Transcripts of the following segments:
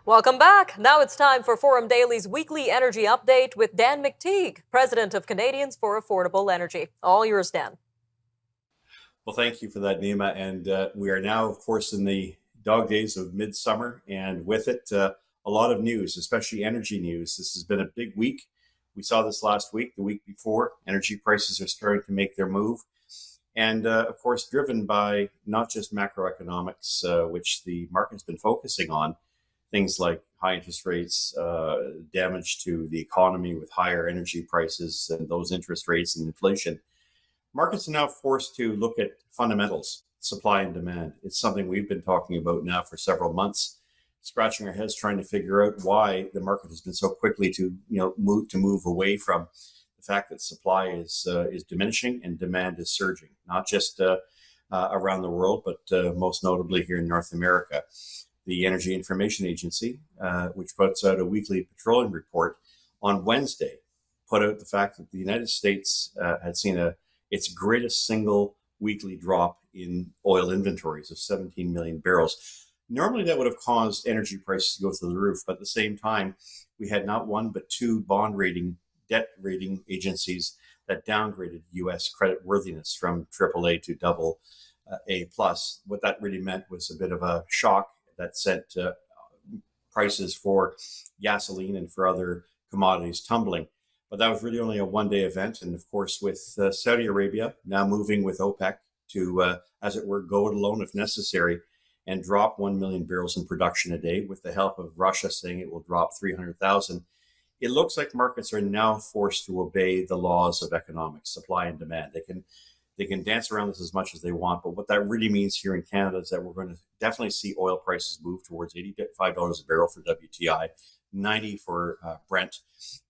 Welcome back. Now it's time for Forum Daily's weekly energy update with Dan McTeague, president of Canadians for Affordable Energy. All yours, Dan. Well, thank you for that, Nima. And we are now, of course, in the dog days of midsummer, and with it, a lot of news, especially energy news. This has been a big week. We saw this last week, the week before. Energy prices are starting to make their move. And of course, driven by not just macroeconomics, which the market's been focusing on, things like high interest rates, damage to the economy with higher energy prices and those interest rates and inflation. Markets are now forced to look at fundamentals, supply and demand. It's something we've been talking about now for several months, scratching our heads trying to figure out why the market has been so quickly to move away from the fact that supply is diminishing and demand is surging, not just around the world, but most notably here in North America. The Energy Information Agency, which puts out a weekly petroleum report on Wednesday, put out the fact that the United States had seen its greatest single weekly drop in oil inventories of 17 million barrels. Normally, that would have caused energy prices to go through the roof, but at the same time, we had not one but two debt rating agencies that downgraded U.S. credit worthiness from AAA to double A plus. What that really meant was a bit of a shock that sent prices for gasoline and for other commodities tumbling. But that was really only a one-day event. And of course, with Saudi Arabia now moving with OPEC to, as it were, go it alone if necessary and drop 1 million barrels in production a day with the help of Russia saying it will drop 300,000, it looks like markets are now forced to obey the laws of economics, supply and demand. They can dance around this as much as they want, but what that really means here in Canada is that we're going to definitely see oil prices move towards $85 a barrel for WTI, 90 for Brent,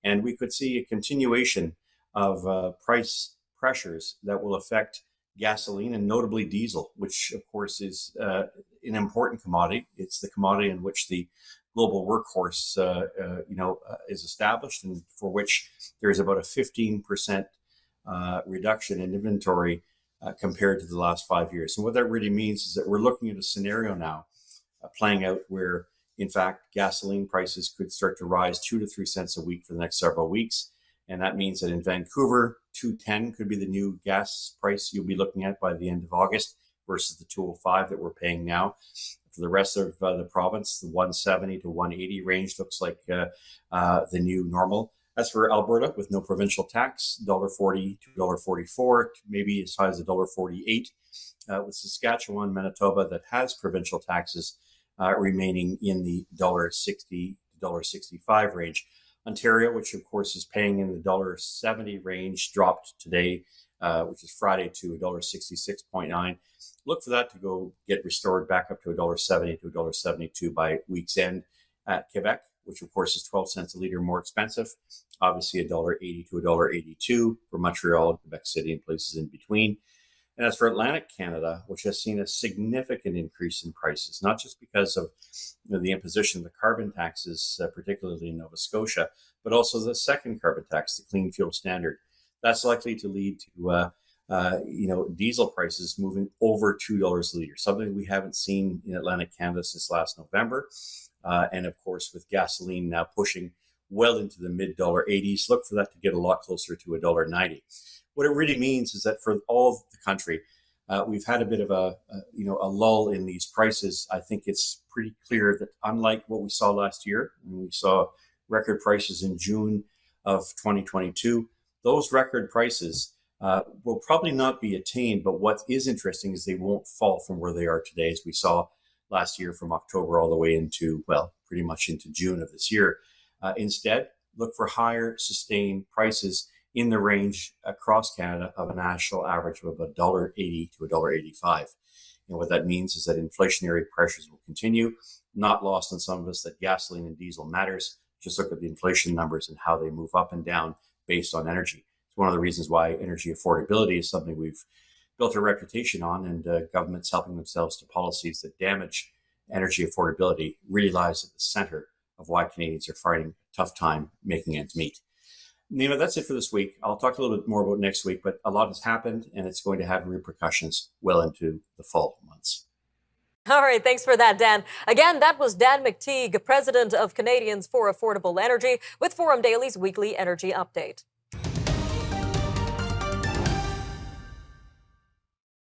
and we could see a continuation of price pressures that will affect gasoline and notably diesel, which of course is an important commodity. It's the commodity in which the global workforce, is established, and for which there is about a 15% reduction in inventory compared to the last 5 years. And what that really means is that we're looking at a scenario now playing out where, in fact, gasoline prices could start to rise 2 to 3 cents a week for the next several weeks. And that means that in Vancouver, 210 could be the new gas price you'll be looking at by the end of August versus the 205 that we're paying now. For the rest of the province, the 170 to 180 range looks like the new normal. As for Alberta, with no provincial tax, $1.40 to $1.44, maybe as high as $1.48. With Saskatchewan, Manitoba, that has provincial taxes remaining in the $1.60 to $1.65 range. Ontario, which of course is paying in the $1.70 range, dropped today, which is Friday, to $1.66.9. Look for that to go get restored back up to $1.70 to $1.72 by week's end. Quebec, which of course is 12 cents a liter more expensive, obviously $1.80 to $1.82 for Montreal, Quebec City, and places in between. And as for Atlantic Canada, which has seen a significant increase in prices, not just because of the imposition of the carbon taxes, particularly in Nova Scotia, but also the second carbon tax, the Clean Fuel Standard. That's likely to lead to diesel prices moving over $2 a liter, something we haven't seen in Atlantic Canada since last November. And of course, with gasoline now pushing well into the mid $80s, look for that to get a lot closer to $1.90. What it really means is that for all the country, we've had a bit of a lull in these prices. I think it's pretty clear that unlike what we saw last year, when we saw record prices in June of 2022, those record prices will probably not be attained. But what is interesting is they won't fall from where they are today, as we saw last year from October all the way into, pretty much into June of this year. Instead, look for higher sustained prices in the range across Canada of a national average of about $1.80 to $1.85. And what that means is that inflationary pressures will continue. Not lost on some of us that gasoline and diesel matters. Just look at the inflation numbers and how they move up and down based on energy. It's one of the reasons why energy affordability is something we've built a reputation on, and governments helping themselves to policies that damage energy affordability really lies at the center of why Canadians are finding a tough time making ends meet. Nima, that's it for this week. I'll talk a little bit more about next week, but a lot has happened and it's going to have repercussions well into the fall months. All right, thanks for that, Dan. Again, that was Dan McTeague, president of Canadians for Affordable Energy, with Forum Daily's weekly energy update.